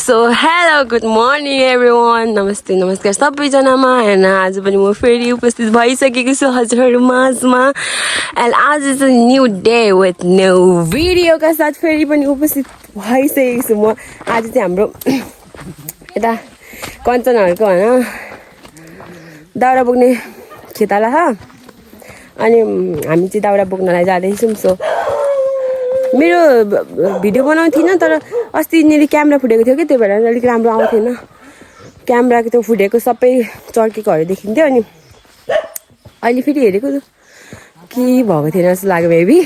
So hello, good morning everyone. नमस्ते नमस्कार सबैजनामा हैन आज पनि म फेरि उपस्थित भइसकेको छु हजुरहरु माझमा and आज चाहिँ new day with new video का साथ फेरि पनि उपस्थित भइसकेको छु म आज चाहिँ हाम्रो यता कञ्चनहरुको हैन दाउरा बोक्ने खेताला छ अनि हामी चाहिँ दाउरा बोक्नलाई जाँदैछौं सो मेरो भिडियो बनाउनु थिएन तर अस्ति नेली क्यामेरा फुटेको थियो के त्यही भएर अलिक राम्रो आउँथेन क्यामेराको त्यो फुटेको सबै चर्केकोहरु देखिन्थ्यो अनि अहिले फेरि हेरेको के भएको थिएन जस्तो लाग्यो बेबी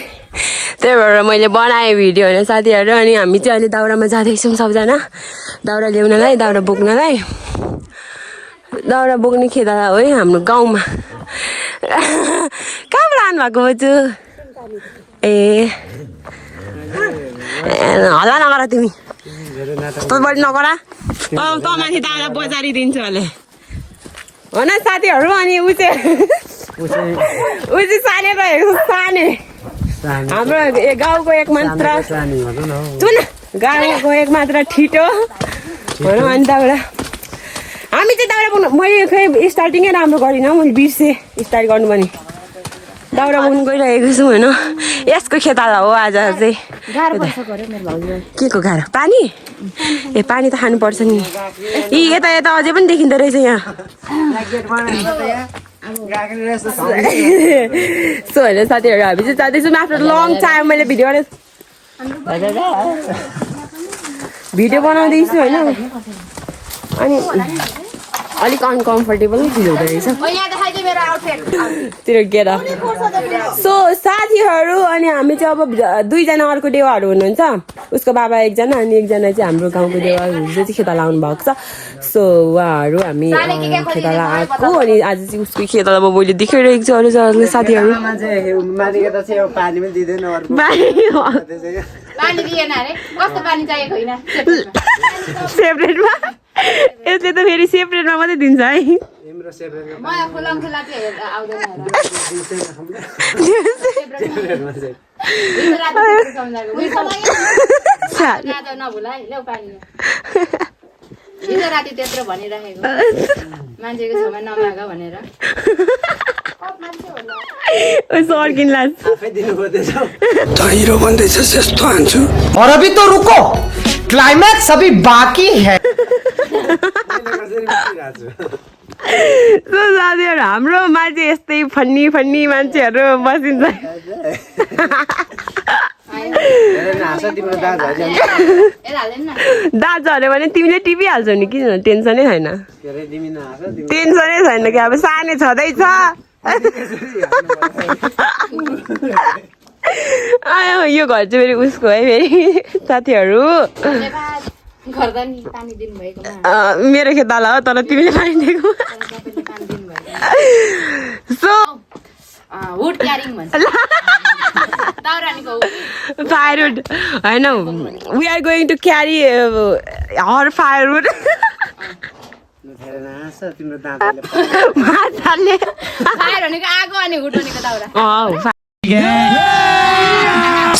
त्यही भएर मैले बनाए भिडियो हैन साथीहरु अनि हामी चाहिँ अहिले दाउरामा जाँदैछौं सबजना दाउरा ल्याउनलाई दाउरा बोक्नलाई दाउरा बोक्ने खेताला हो है हाम्रो गाउँमा कहाँ लानु भएको बजु ए हल्ला नगर तिमी तँ बढी नगरा त माथि दाउरा बजारिदिन्छु अहिले हो न साथीहरु अनि उ चाहिँ साने रहेको साने हाम्रो गाउँको एक मात्र सुन गाउँको एक मात्र ठिटो भनौँ अनि दाउरा हामी चाहिँ दाउरा बोक्नु मैले खै स्टार्टिङै राम्रो गरिनँ मैले बिर्सेँ स्टार्ट गर्नु पनि दाउरा बोक्नु गइरहेको छु हैन यसको खेताला हो आज चाहिँ के को गाह्रो पानी ए पानी त खानु पर्छ नि यता यता अझै पनि देखिँदो रहेछ यहाँ सो हैन साथीहरु हामी चाहिँ जाँदैछौँ आफ्टर लङ टाइम मैले भिडियो बनाउँदैछु हैन अनि अलिक अनकम्फर्टेबल फिल हुँदो रहेछ तेरो गेट अफ सो साथीहरु अनि हामी चाहिँ अब दुईजना अर्को देवाहरू हुनुहुन्छ उसको बाबा एकजना अनि एकजना चाहिँ हाम्रो गाउँको देवाहरू चाहिँ खेताला आउनु भएको छ सो उहाँहरू हामी खेताला आएको अनि आज चाहिँ उसको खेतालामा मैले देखाइरहेको छु अरू साथीहरु सेपरेटमा यसले त फेरि सेपरेटमा मात्रै दिन्छ है राति त्यत्रो भनिराखेको मान्छेको छेउमा नमाग भनेर हिरो भन्दैछ यस्तो हान्छु और अभी तो रुको क्लाइमैक्स अभी बाकी है साथीहरु हाम्रो मान्छे यस्तै फन्नी फन्नी मान्छेहरु बसिन्छ दाजु हाल्यो भने तिमीले टिपिहाल्छौ नि किन टेन्सनै छैन टेन्सनै छैन कि अब सानै छँदैछ आयो यो घर चाहिँ फेरि उसको है फेरि साथीहरु मेरो खेताला हो तर तिमीले पानी दिएको सो वुड क्यारिङ भन्छ firewood हैन we are going to carry our firewood माछाले फायर भनेको आगो अनि वुड भनेको दाउरा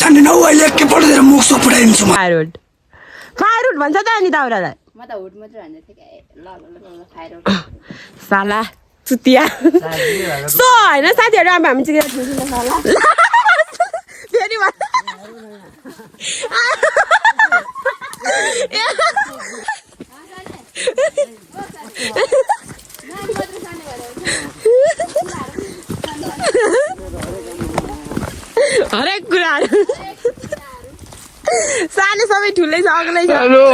जान्ने न अहिले के पढेर मुख सो पुराइदिन्छु म फायरवुड भन्छ त अनि दाउरालाई म त वुड मात्र भन्दै थिएँ ल फायर साला चुतिया सो हैन साथीहरु अब हामी चाहिँ फेरि हरेक कुराहरु सानो सबै ठुलै छ अग्लै छ हेलो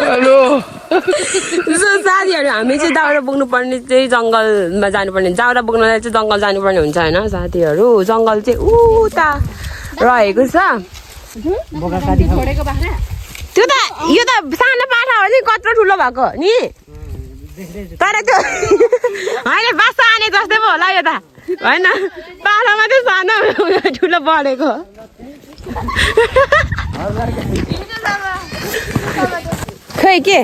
हेलो सो साथीहरु हामी चाहिँ दाउरा बोक्नु पर्ने चाहिँ जंगलमा जानुपर्ने दाउरा बोक्नलाई चाहिँ जंगल जानुपर्ने हुन्छ हैन साथीहरु जंगल चाहिँ उता रहेको छ त्यो त यो त सानो पाठा हो नि कत्रो ठुलो भएको नि तर त्यो हैन बासा आने जस्तै पो होला यो त हैन पाठामा चाहिँ सानो ठुलो बढेको खै के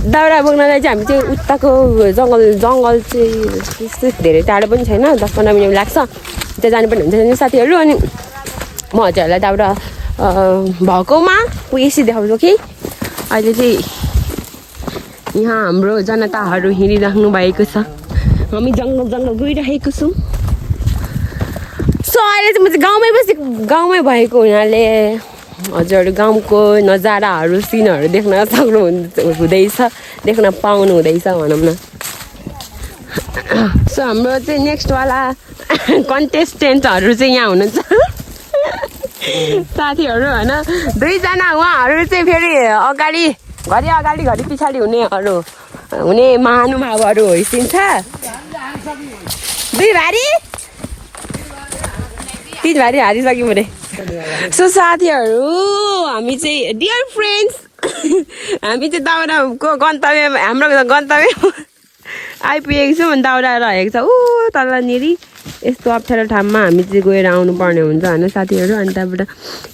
दाउरा बोक्नलाई चाहिँ हामी चाहिँ उताको जङ्गल चाहिँ त्यस्तो धेरै टाढो पनि छैन, 10-15 मिनट लाग्छ। त्यहाँ जानुपर्ने हुन्छ नि साथीहरू। अनि म हजुरहरूलाई दाउरा भएकोमा यसै देखाउँछु कि अहिले चाहिँ यहाँ हाम्रो जनताहरू हिँडिराख्नु भएको छ, हामी जङ्गल गइरहेको छौँ। सो अहिले चाहिँ म चाहिँ गाउँमै भएको हुनाले हजुरहरू गाउँको नजाराहरू सिनहरू देख्न देख्न पाउनु हुँदैछ भनौँ न। सो हाम्रो चाहिँ नेक्स्टवाला कन्टेस्टेन्टहरू चाहिँ यहाँ हुनुहुन्छ साथीहरू होइन। 2जना उहाँहरू चाहिँ फेरि घरि पछाडि हुने महानुभावहरू होइसिन्छ। 2 भारी 3 भारी हारिसक्यौँ अरे। सो साथीहरू हामी चाहिँ डियर फ्रेन्ड्स हामी चाहिँ दाउराको हाम्रो गन्तव्य आइपुगेको छौँ। अनि दाउरा रहेको छ ऊ तलनिर यस्तो अप्ठ्यारो ठाउँमा हामी चाहिँ गएर आउनु पर्ने हुन्छ होइन साथीहरू। अनि त्यहाँबाट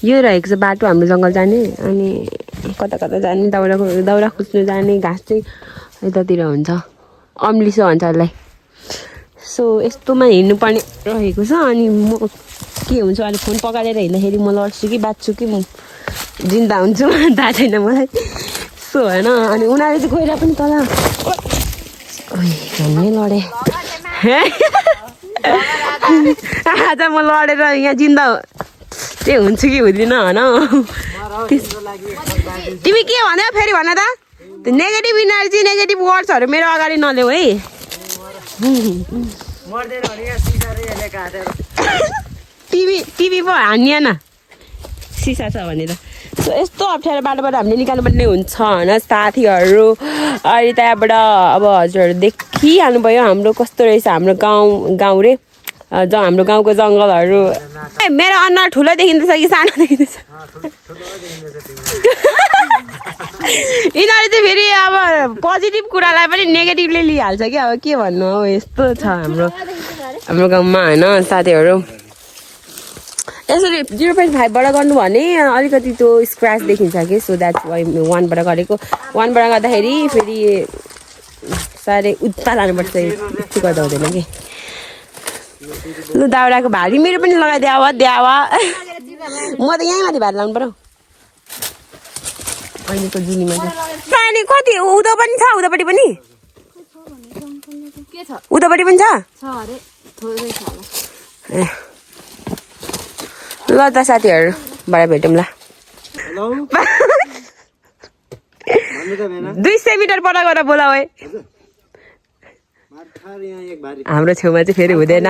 यो रहेको छ बाटो हाम्रो जङ्गल जाने, अनि कता जाने दाउरा खोज्नु जाने। घाँस चाहिँ यतातिर हुन्छ, अम्लिसो भन्छ यसलाई। सो यस्तोमा हिँड्नुपर्ने रहेको छ। अनि म के हुन्छ अहिले फोन पकाएर हिँड्दाखेरि म लड्छु कि बाँच्छु कि म जिन्दा हुन्छु थाहा छैन मलाई। सो होइन अनि उनीहरूले चाहिँ गएर पनि तल झन्नै लडेँ आज म लडेर यहाँ जिन्दा चाहिँ हुन्छु कि हुँदिनँ होइन। तिमी के भन्यौ फेरि भन त? त्यो नेगेटिभ इनर्जी नेगेटिभ वर्ड्सहरू मेरो अगाडि नल्याऊ है। टिभी पो हान्ने न सिसा छ भनेर। सो यस्तो अप्ठ्यारो बाटोबाट हामीले निकाल्नुपर्ने हुन्छ होइन साथीहरू। अहिले त्यहाँबाट अब हजुरहरू देखिहाल्नु भयो हाम्रो कस्तो रहेछ हाम्रो गाउँ रे हाम्रो गाउँको जङ्गलहरू। मेरो अनुहार ठुलो देखिँदैछ कि सानो देखिँदैछ? यिनीहरू चाहिँ फेरि अब पोजिटिभ कुरालाई पनि नेगेटिभली लिइहाल्छ कि अब के भन्नु हो। यस्तो छ हाम्रो गाउँमा होइन साथीहरू। यसरी 0.5बाट गर्नु भने अलिकति त्यो स्क्रच देखिन्छ कि। सो द्याट्स वाइ 1बाट गरेको। 1बाट गर्दाखेरि फेरि साह्रै उत्ता लानुपर्छ, यस्तो गर्दा हुँदैन कि। लु दाउराको भारी मेरो पनि लगाइदिए द्यावा म त यहीँ माथि भारी लाउनु पऱ्यो अहिलेको जुनीमा चाहिँ। अनि कति उदो पनि छ? उदोपट्टि पनि उदोपट्टि पनि छ ए ल त साथीहरू भरे भेटौँ ल। 200 मिटर पर गएर बोलाऊ है। हाम्रो छेउमा चाहिँ फेरि हुँदैन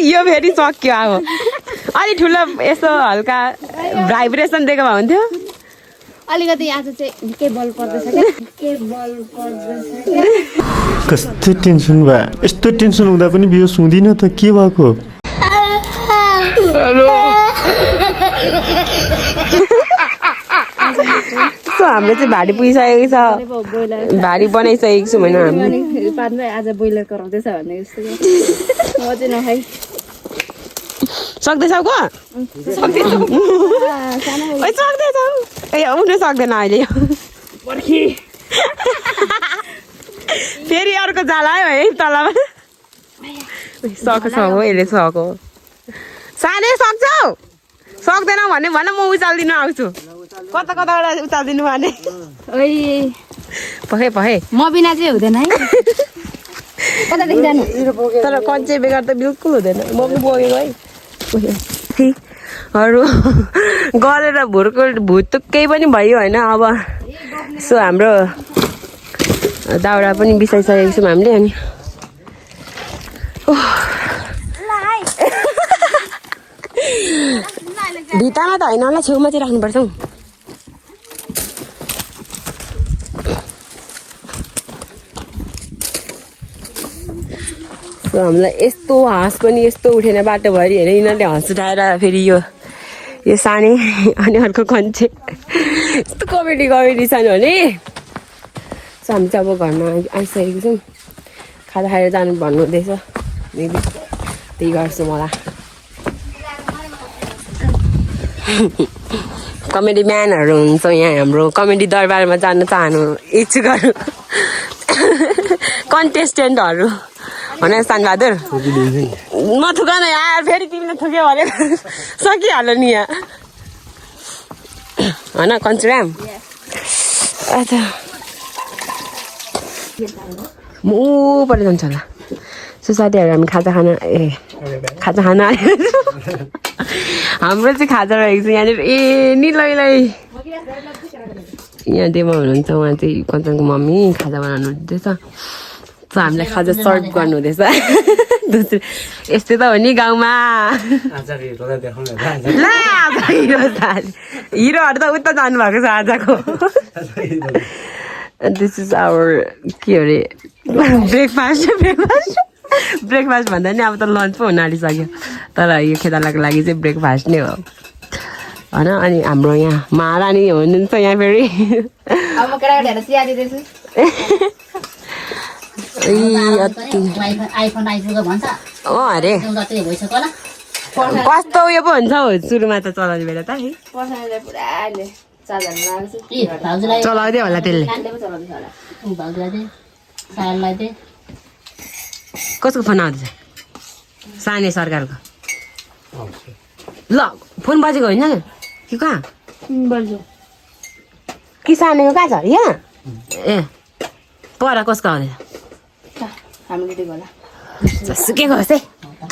यो फेरि सक्यो। अब अलि ठुलो यसो हल्का भाइब्रेसन दिएको भए हुन्थ्यो। अलिकति आज चाहिँ के बल पर्दैछ कस्तो टेन्सन भयो। यस्तो टेन्सन हुँदा पनि बिहोस हुँदिन त के भएको? सो हाम्रो चाहिँ भारी पुगिसकेको छ, भारी बनाइसकेको छु होइन हामी। आज बोइलर कराउँदैछ भन्ने जस्तो म चाहिँ नखाइ सक्दैछौ को? सक्दैछौ ए उठ्नु सक्दैन अहिले फेरि अर्को जाला आयो है तलमा। सकेको छ हो यसले सको। सानै सक्छौ? सक्दैनौ भने भन म उचालिदिनु आउँछु। कताबाट उचालिदिनु भने पखे म बिना चाहिँ हुँदैन है। कतादेखि जानु? तर कञ्चे बेगर त बिल्कुल हुँदैन। म पनि बोकेको है गरेर भुत केही पनि भयो होइन। अब सो हाम्रो दाउरा पनि बिसाइसकेको छौँ हामीले। अनि भित्तामा त होइन होला, छेउमा चाहिँ राख्नुपर्छ हौ। हामीलाई यस्तो हाँस पनि यस्तो उठेन बाटोभरि होइन। यिनीहरूले हाँस उठाएर फेरि यो सानै अनि अर्को कञ्चे यस्तो कमेडी छन् भने। सो हामी चाहिँ अब घरमा आइसकेको छौँ। खाजा खाएर जानु भन्नु हुँदैछ, त्यही गर्छु मलाई। कमेडी म्यानहरू हुन्छ यहाँ हाम्रो कमेडी दरबारमा जान चाहनु इच्छुकहरू कन्टेस्टेन्टहरू होइन सानबहादुर म थुकान यार फेरि तिमीले थुक्यो भने सकिहाल्यो नि यहाँ होइन कन्चुराम अच्छा म ऊपर जान्छ होला सो साथीहरू हामी खाजा खान हाम्रो चाहिँ खाजा रहेको छ यहाँनिर ए निलैलाई यहाँ डेमा हुनुहुन्छ उहाँ चाहिँ कञ्चनको मम्मी खाजा बनाउनु हुँदैछ सो हामीलाई खाजा सर्भ गर्नु हुँदैछ यस्तै त हो नि गाउँमा हिरोहरू त उता जानुभएको छ आजको दिस इज आवर के अरे ब्रेकफास्ट भन्दा नि अब त लन्च पो हुन आँटिसक्यो तर यो खेतालाको लागि चाहिँ ब्रेकफास्ट नै हो होइन अनि हाम्रो यहाँ महारानी हुनुहुन्छ यहाँ फेरि हो अरे कस्तो उयो पो हुन्छ हौ सुरुमा त चलाउने बेला त है चलाउँदै होला त्यसले कसको फोन आउँदैछ साने सरकारको ल फोन बजेको होइन कि कहाँ कि सानेको कहाँ छ यहाँ ए पर कसको आउँदैछ जसुकेको होस् है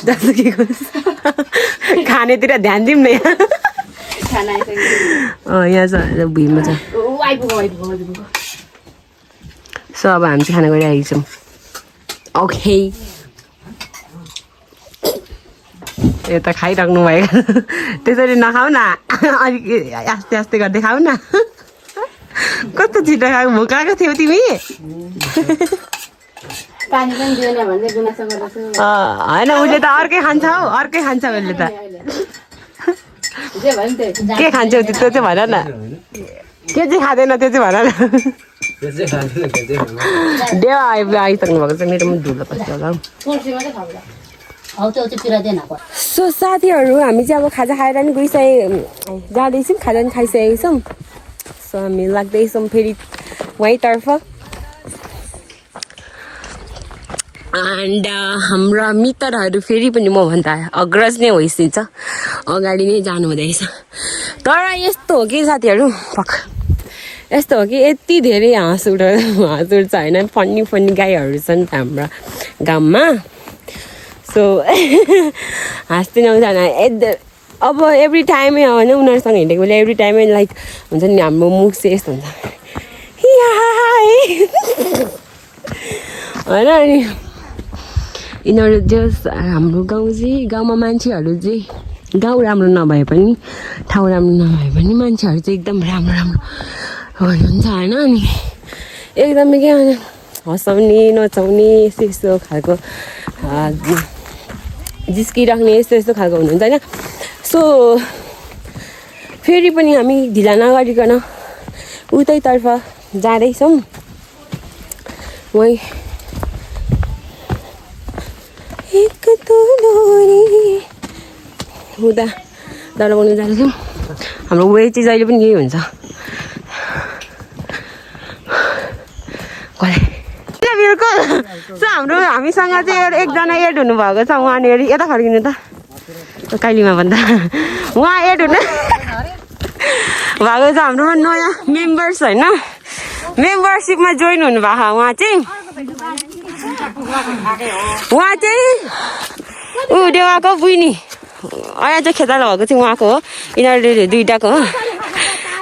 जसुकेको होस् खानेतिर ध्यान दिउँ न यहाँ यहाँ छ भुइँमा छ सो अब हामी चाहिँ खाना गइरहेको छौँ ओके यो त खाइराख्नु भयो त्यसरी नखाऊ न अलिक आस्ते आस्ते गर्दै खाऊ न कस्तो छिटो खाएको भोक लागेको थियौ तिमी होइन उसले त अर्कै खान्छ हौ अर्कै खान्छ उसले त के खान्छौ त्यो चाहिँ भन न के चाहिँ खाँदैन त्यो चाहिँ भन न देवा आइसक्नु भएको छ मेरो पनि धुलो कस्तो होला सो साथीहरू हामी चाहिँ अब खाजा खाएर नि जाँदैछौँ खाजा पनि खाइसकेको छौँ सो हामी लाग्दैछौँ फेरि वहीँतर्फ एन्ड हाम्रा मित्रहरू फेरि पनि मभन्दा अग्रज नै होइसिन्छ अगाडि नै जानु हुँदैछ तर यस्तो हो कि साथीहरू यस्तो हो कि यति धेरै हाँस उठ्छ होइन फन्नी गाईहरू छन् त हाम्रा गाउँमा सो हाँस्दै नआउँछ अब एभ्री टाइमै होइन उनीहरूसँग हिँडेको बेला एभ्री टाइमै लाइक हुन्छ नि हाम्रो मुख चाहिँ यस्तो हुन्छ होइन अनि यिनीहरू जस हाम्रो गाउँ चाहिँ गाउँमा मान्छेहरू चाहिँ गाउँ राम्रो नभए पनि ठाउँ राम्रो नभए पनि मान्छेहरू चाहिँ एकदम राम्रो हुनुहुन्छ होइन अनि एकदमै के हँसाउने नचाउने यस्तो खालको जिस्किराख्ने यस्तो खालको हुनुहुन्छ होइन सो फेरि पनि हामी ढिला नगरिकन उतैतर्फ जाँदैछौँ वहीँ एक हुँदा दाउरा बनाउनु जाँदैछौँ हाम्रो वे चाहिँ जहिले पनि यही हुन्छ सो हाम्रो हामीसँग चाहिँ एकजना एड हुनुभएको छ उहाँनिर यता फर्किनु त काइलीमा भन्दा उहाँ एड हुनु भएको छ हाम्रो नयाँ मेम्बर्स होइन मेम्बरसिपमा जोइन हुनुभएको उहाँ चाहिँ ऊ देवाको बुइनी अहिले चाहिँ खेताला भएको चाहिँ उहाँको हो यिनीहरू दुइटाको हो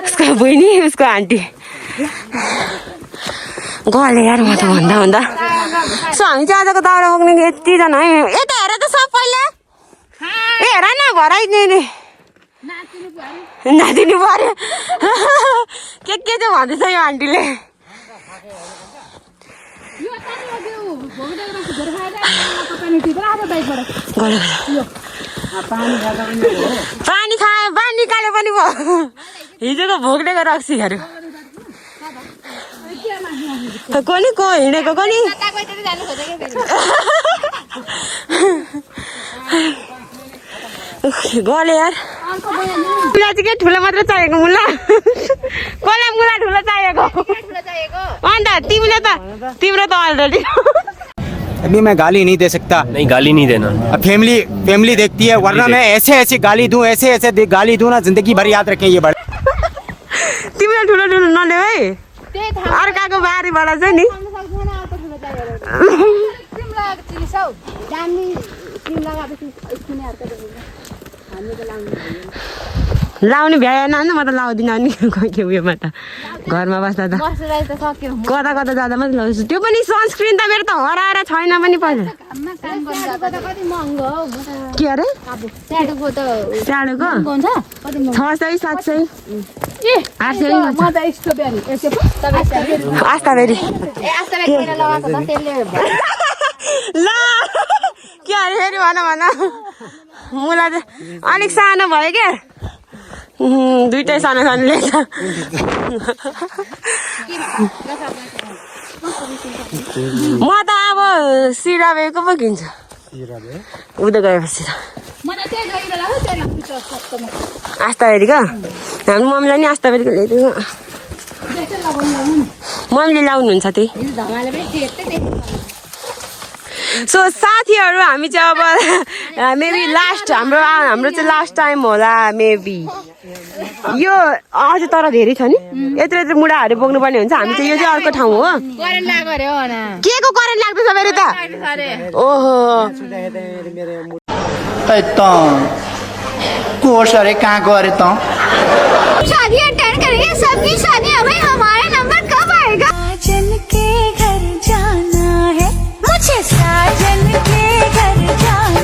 उसको बुइनी उसको आन्टी गले यार म त भन्दा सो हामी चाहिँ आजको दाउरा बोक्ने यतिजना है यता हेर त सबैले ए हेर न भराइदिने नातिनु पर्यो के चाहिँ भन्दैछ यो आन्टीले पानी खायो पानी निकाल्यो पनि भयो हिजोको भोग्नेको रक्सीहरू कोनी को हिँडेको कोनी गले यार मुला चाहिँ के ठुलो मात्र चाहिएको मुला कसलाई मुला ठुलो चाहिएको अन्त तिम्रो त अलरेडी अभी मैं गाली नहीं दे सकता। नहीं गाली नहीं देना। अब फैमिली देखती है, वरना मैं ऐसे गाली दूं, ऐसे गाली दूं ना, जिंदगी भर याद रखें ये बड़े। तिमीले ठुलो नल्याऊ है अर्काको बारीबाट चाहिँ नि लाउने भ्याएन नि म त लाउँदिनँ नि के उयोमा त घरमा बस्दा त कता कता जाँदा मात्रै लाउँछु त्यो पनि सनस्क्रिन त मेरो त हराएर छैन पनि पहिला के अरे स्याडोको 600 700 आस्ताबेरी ल के अरे फेरि भन मुला चाहिँ अलिक सानो भयो क्या दुइटै सानो ल्याएछ म त अब सिराबेको पो किन्छु उता गएपछि आस्ताबेरीको हाम्रो मम्मीलाई नि आस्ताबेरीको ल्याइदिनु मम्मीले ल्याउनुहुन्छ त्यही सो साथीहरू हामी चाहिँ अब मेबी लास्ट हाम्रो चाहिँ लास्ट टाइम होला मेबी यो अझै तर धेरै छ नि यत्रो मुढाहरू बोक्नुपर्ने हुन्छ हामी चाहिँ यो चाहिँ अर्को ठाउँ हो के को करेन्ट लाग्दैछ फेरि त ओहो कोर्स अरे कहाँ को अरे शादी अटेंड करेंगे सबकी शादी हमें हमारा नंबर कब आएगा साजन के घर जाना है मुझे साजन के घर जाना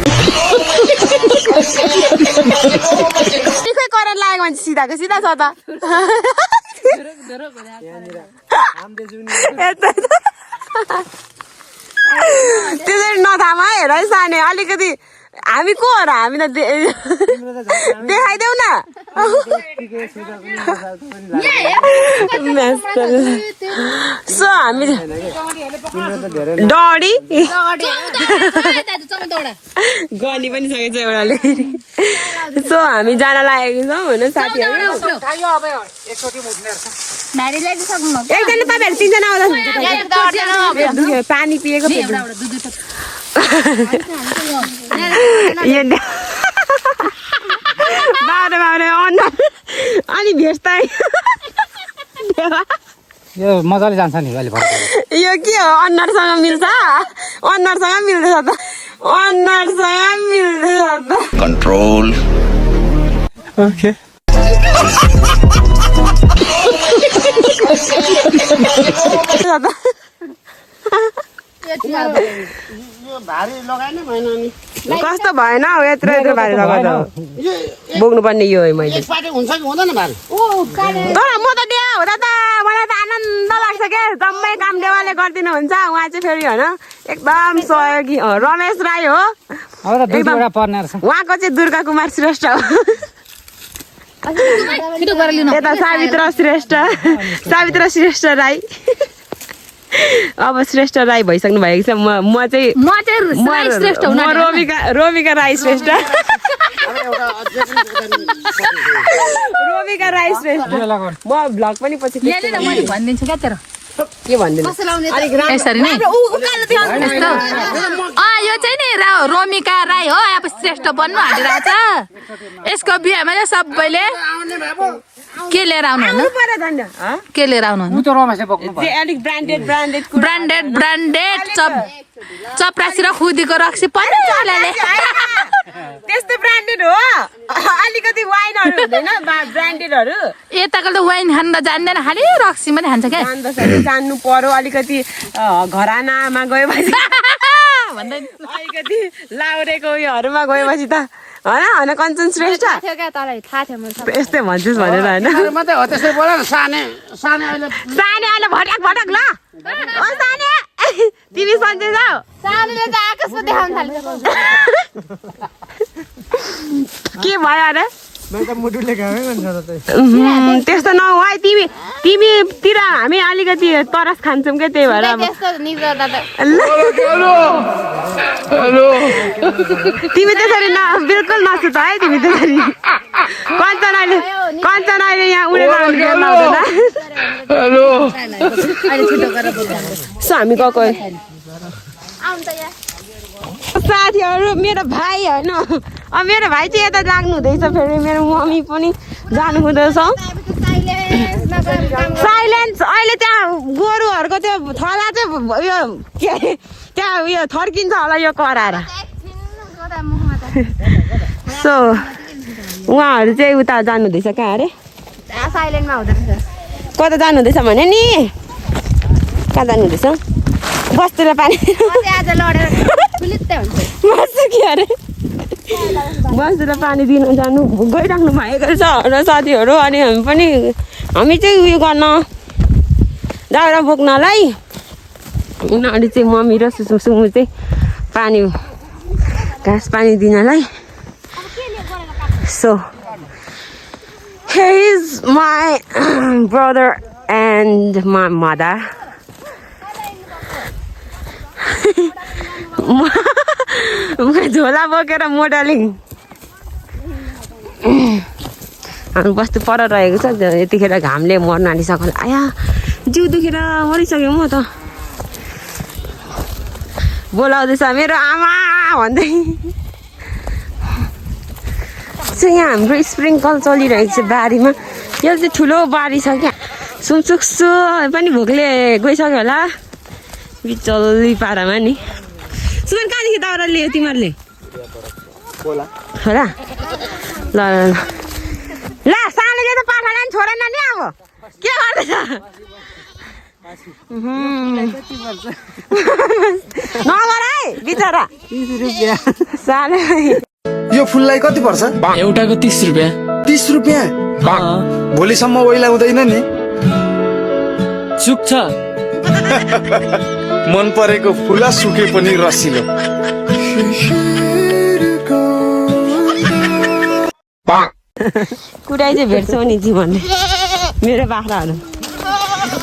करेन्ट लागेको मान्छे सिधा छ त त्यसरी नथामा हेर साने अलिकति हामी को हो र हामी त देखाइदेऊ न सो हामी डढी गनी पनि सकेछ एउटाले सो हामी जान लागेको छौँ होइन साथीहरू एकजना तपाईँहरू 3 जना आउँदा हुन्छ पानी पिएको बाबा अनि भेट्दा यो मजाले जान्छ नि अहिले यो के हो अनुहारसँग मिल्छ अनुहारसँग मिल्दैछ त अनुहारसँग मिल्दैछ त कंट्रोल ओके कस्तो भएन हौ यत्रो भारी लगाएर बोक्नुपर्ने यो है मैले तर म त देवा हुँदा त मलाई त आनन्द लाग्छ क्या जम्मै काम देवाले गरिदिनु हुन्छ उहाँ चाहिँ फेरि होइन एकदम सहयोगी रमेश राई हो उहाँको चाहिँ दुर्गा कुमार श्रेष्ठ हो यता सावित्र श्रेष्ठ राई अब श्रेष्ठ राई भइसक्नु भएको छ म चाहिँ रोमिका राई श्रेष्ठ रोमिका राई श्रेष्ठ म भ्लग पनि पछि भनिदिन्छु क्या तेरो के भन्दिनु यसरी नै यो चाहिँ नि रोमिका राई हो अब श्रेष्ठ बन्नु हालिरहेछ यसको बिहामा चाहिँ सबैले के लिएर आउनु के लिएर आउनु ब्रान्डेड चपरासी र खुदीको रक्सी पनि त्यस्तो ब्रान्डेड हो अलिकति वाइनहरु हुँदैन ब्रान्डेडहरु यताको त वाइन खान त जान्दैन खालि रक्सी मात्रै खान्छ क्या जान्नु पर्यो अलिकति घरानामा गएपछि अलिकति लाउरेको उयोहरुमा गएपछि त हैन कञ्चन श्रेष्ठ यस्तै भन्छस् भनेर हैन मात्रै हो त्यसै बोल न साने अहिले भटक ल ओ साने तिमी सन्चै जाऊ सानोले त आकाशमा देखाउन थाल्छ के भयो अरे त्यस्तो नहो है तिमीतिर हामी अलिकति तरस खान्छौँ क्या त्यही भएर अब तिमी त्यसरी बिल्कुल नसुत है तिमी त्यसरी कञ्चनाले यहाँ उडेर सो हामी गएको साथीहरू मेरो भाइ होइन मेरो भाइ चाहिँ यता लाग्नु हुँदैछ फेरि मेरो मम्मी पनि जानु हुँदैछ साइलेन्स अहिले त्यहाँ गोरुहरूको त्यो थला चाहिँ उयो के अरे त्यहाँ उयो थर्किन्छ होला यो कराएर सो उहाँहरू चाहिँ उता जानु हुँदैछ कहाँ अरे साइलेन्टमा हुँदैछ कता जानु हुँदैछ भने नि कहाँ जानु हुँदैछ बस्तीलाई पानी अरे बस्तीलाई पानी दिन जानु गइराख्नु भएको छ र साथीहरू अनि हामी चाहिँ उयो गर्न दाउरा बोक्नलाई उनीहरू चाहिँ मम्मी र सुसुमु चाहिँ पानी घाँस पानी दिनलाई so here is my brother and my mother झोला बोकेर मोडलिङ हामी बस्ती पर रहेको छ यतिखेर घामले मर्न आँटिसक्यो आया जिउ दुखेर मरिसक्यो म त बोलाउँदैछ मेरो आमा भन्दै यहाँ हाम्रो स्प्रिङ्कल चलिरहेको छ बारीमा यो चाहिँ ठुलो बारी छ क्या सुमसुक्सु पनि भोकले गइसक्यो होला बिचल्ली पारामा नि सुमन कहाँदेखि दाउरा लियो तिमीहरूले होला ल सानोले त पाठालाई पनि छोडेन नि अब के गर्दैछ नगर है बिचरा 30 रुपियाँ सानो यो फुललाई कति पर्छ एउटाको 30 रुपियाँ 30 रुपियाँ भोलिसम्म ओइला हुँदैन नि सुक्छ मन परेको फुला सुके पनि रसिलो कुराइ चाहिँ भेट्छौ नि जीवनले मेरो बाख्राहरू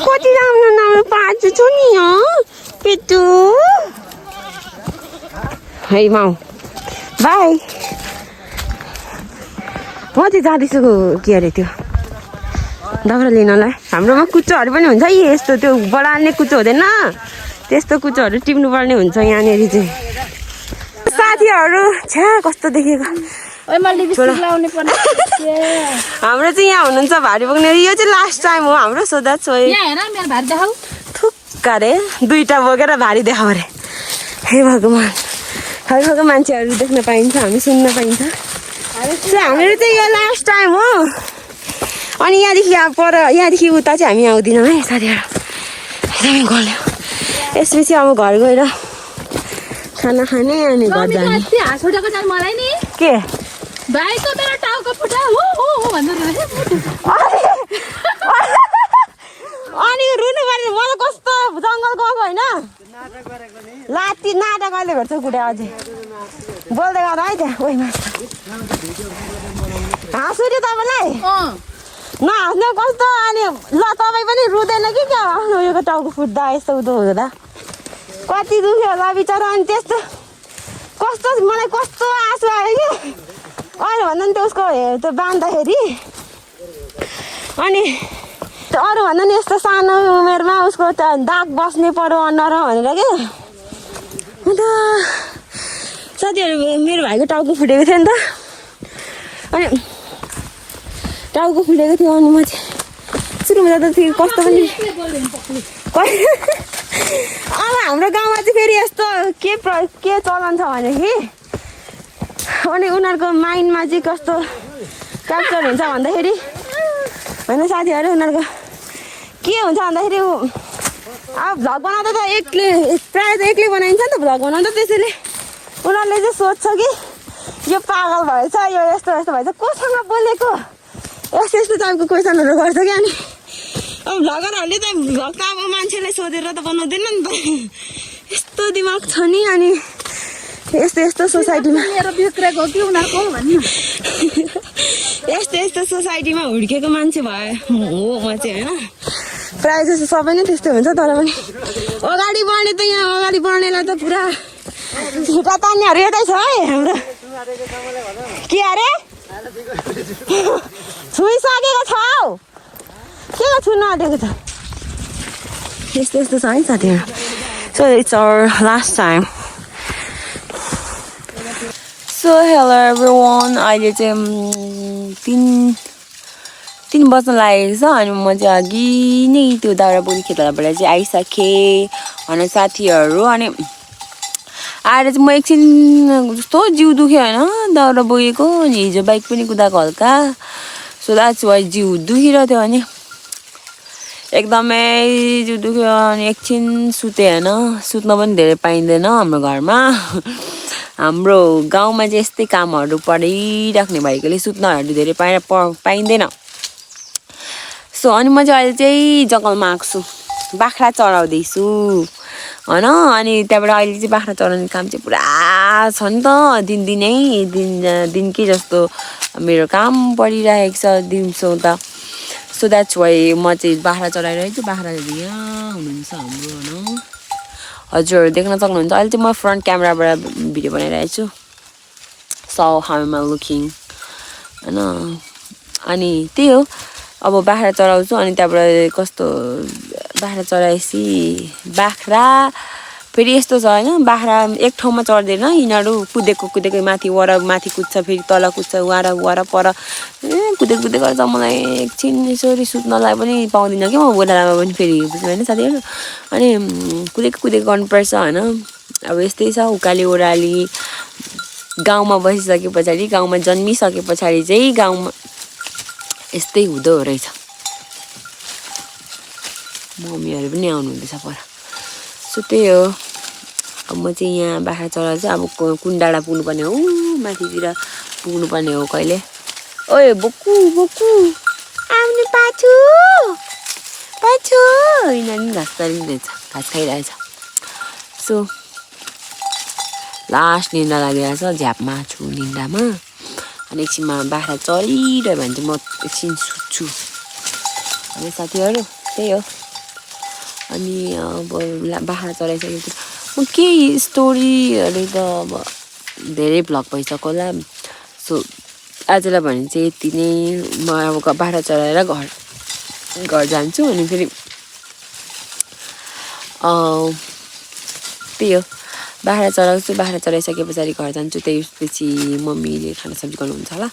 कति राम्रो पाँच छु नि पेटु है माउ बाई म चाहिँ जाँदैछु के अरे त्यो दाउरा लिनलाई हाम्रोमा कुचोहरू पनि हुन्छ है यस्तो त्यो बढाल्ने कुचो हुँदैन त्यस्तो कुचोहरू टिप्नु पर्ने हुन्छ यहाँनिर चाहिँ साथीहरू छ्या कस्तो देखेको हाम्रो चाहिँ यहाँ हुनुहुन्छ भारी बोक्ने यो चाहिँ लास्ट टाइम हो हाम्रो सोधा छोइ थुक्का रे 2टा बोकेर भारी देखाऊ अरे हे भगवान् खालको मान्छेहरू देख्न पाइन्छ हामी सुन्न पाइन्छ हाम्रो चाहिँ यो लास्ट टाइम हो अनि यहाँदेखि उता चाहिँ हामी आउँदैनौँ है साथीहरू एकदमै गल्यो यसपछि अब घर गएर खाना खाने अनि घर जाने के भाइको मेरो टाउको फुटा हो अनि रुनु पर्ने मलाई कस्तो जङ्गल गएको होइन लाती नाटा कहिले भेट्छ कुटे अझै बोल्दै गर्दा है त्यहाँ ओइ हाँस उठ्यो तपाईँलाई नहाँस्ने कस्तो अनि ल तपाईँ पनि रुँदैन कि क्या आफ्नो यो टाउको फुट्दा यस्तो उदो हुँदा कति दुख्यो होला बिचरा अनि त्यस्तो कस्तो मलाई कस्तो आँसु आयो कि अरू भन्दा नि त्यो उसको त्यो बाँध्दाखेरि अनि अरू भन्दा नि यस्तो सानो उमेरमा उसको दाग बस्ने पर्यो अनुहार भनेर क्या अन्त साथीहरू मेरो भाइको टाउको फुटेको थियो नि त अनि टाउको फुटेको थियो अनि म चाहिँ सुरुमा जाँदा थियो कस्तो पनि अब हाम्रो गाउँमा चाहिँ फेरि यस्तो के चलन छ भनेदेखि अनि उनीहरूको माइन्डमा चाहिँ कस्तो क्याप्चर हुन्छ भन्दाखेरि होइन साथीहरू उनीहरूको के हुन्छ भन्दाखेरि अब भ्लग बनाउँदा त प्रायः त एक्लै बनाइन्छ नि त भ्लग बनाउँदा त्यसैले उनीहरूले चाहिँ सोध्छ कि यो पागल भएछ यो यस्तो भएछ कोसँग बोलेको यस्तो टाइपको क्वेसनहरू गर्छ क्या अनि अब भ्लगरहरूले त भ्लग त अब मान्छेलाई सोधेर त बनाउँदैन नि त यस्तो दिमाग छ नि अनि यस्तो यस्तो सोसाइटीमा लिएर बिग्रेको हो कि उनीहरूको भन्नु यस्तो यस्तो सोसाइटीमा हुर्केको मान्छे भए हो म चाहिँ होइन प्रायः जस्तो सबै नै त्यस्तै हुन्छ तर पनि अगाडि बढ्ने त यहाँ अगाडि बढ्नेलाई त पुरा खुट्टा तान्नेहरू यतै छ है हाम्रो के अरे छुइसकेको छ हौ के को छुन आँटेको छ यस्तो यस्तो छ है साथीहरू so it's our last time so hello everyone अहिले चाहिँ 3 बज्न लागेको छ अनि म चाहिँ अघि नै त्यो दाउराबुढी खेतलाबाट चाहिँ आइसकेँ अनि साथीहरू अनि आएर चाहिँ म एकछिन जस्तो जिउ दुख्यो होइन दाउरा बोकेको अनि हिजो बाइक पनि कुदाएको हल्का सो द्याट्स वाइ जिउ दुखिरहेको थियो अनि एकदमै जिउ दुख्यो अनि एकछिन सुतेँ होइन सुत्न पनि धेरै पाइँदैन हाम्रो घरमा हाम्रो गाउँमा चाहिँ यस्तै कामहरू परिराख्ने भएकोले सुत्नहरू धेरै पाइँदैन सो अनि म चाहिँ अहिले चाहिँ जङ्गलमा आएको छु बाख्रा चराउँदैछु होइन अनि त्यहाँबाट अहिले चाहिँ बाख्रा चराउने काम चाहिँ पुरा छ नि त दिनकै जस्तो मेरो काम परिरहेको छ दिउँसो त सो द्याट्स वाइ म चाहिँ बाख्रा चराइरहेको छु बाख्राहरू यहाँ हुनुहुन्छ हाम्रो होइन हजुर देख्न सक्नुहुन्छ अहिले चाहिँ म फ्रन्ट क्यामेराबाट भिडियो बनाइरहेको छु so how am I looking होइन अनि त्यही हो अब बाख्रा चराउँछु अनि त्यहाँबाट कस्तो बाख्रा चराएपछि बाख्रा फेरि यस्तो छ होइन बाख्रा एक ठाउँमा चढ्दैन यिनीहरू कुदेको माथि माथि कुद्छ फेरि तल कुद्छ वर पर कुदेको गर्छ मलाई एकछिन यसरी सुत्नलाई पनि पाउँदिनँ कि म गोडालामा पनि फेरि बुझ्नु होइन साथीहरू अनि कुदेको गर्नुपर्छ होइन अब यस्तै छ उकाली ओह्राली गाउँमा बसिसके पछाडि गाउँमा जन्मिसके पछाडि चाहिँ गाउँमा यस्तै हुँदो रहेछ मम्मीहरू पनि आउनुहुँदैछ पर सो त्यही हो अब म चाहिँ यहाँ बाख्रा चराउँछु अब कुन डाँडा पुग्नुपर्ने हो माथितिर पुग्नुपर्ने हो कहिले ओए बोक्कु आउने पाछु यिनीहरू घाँस चरिरहेछ घाँस खाइरहेछ सो लास्ट निन्दा लागिरहेछ झ्यापमा छु निन्दामा अनि एकछिनमा बाख्रा चलिरह्यो भने चाहिँ म एकछिन सुत्छु अनि साथीहरू त्यही हो अनि अब बाख्रा चराइसकेपछि म केही स्टोरीहरू त अब धेरै भ्लग भइसक्यो होला सो आजलाई भने चाहिँ यति नै म अब बाख्रा चराएर घर जान्छु अनि फेरि त्यही हो बाख्रा चराउँछु बाख्रा चराइसके पछाडि घर जान्छु त्यसपछि मम्मीले खाना सब्जी गर्नुहुन्छ होला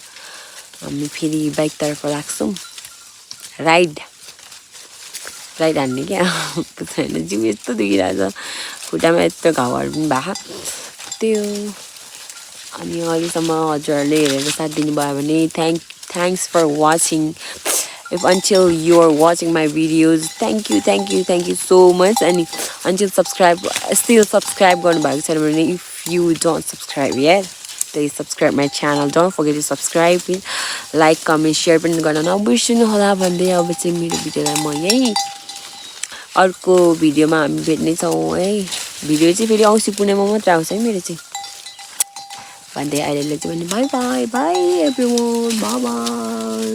हामी फेरि बाइकतर्फ लाग्छौँ राइड हान्ने क्या होइन जिउ यस्तो दुखिरहेछ खुट्टामा यस्तो घाउहरू पनि भएको त्यो अनि अहिलेसम्म हजुरहरूले हेरेर साथ दिनुभयो भने thanks for watching. If until you are watching my videos, thank you so much. And until still subscribe गर्नुभएको छैन भने if you don't subscribe yet, please subscribe my channel. Don't forget to subscribe, please. Like, comment, share पनि गर्न नबिर्सनु होला भन्दै अब चाहिँ मेरो भिडियोलाई म यही अर्को भिडियोमा हामी भेट्ने छौँ है भिडियो चाहिँ फेरि औँसी पूर्णिमा मात्र आउँछ है मेरो चाहिँ भन्दै अहिले चाहिँ भने बाई एभ्रिवान बाई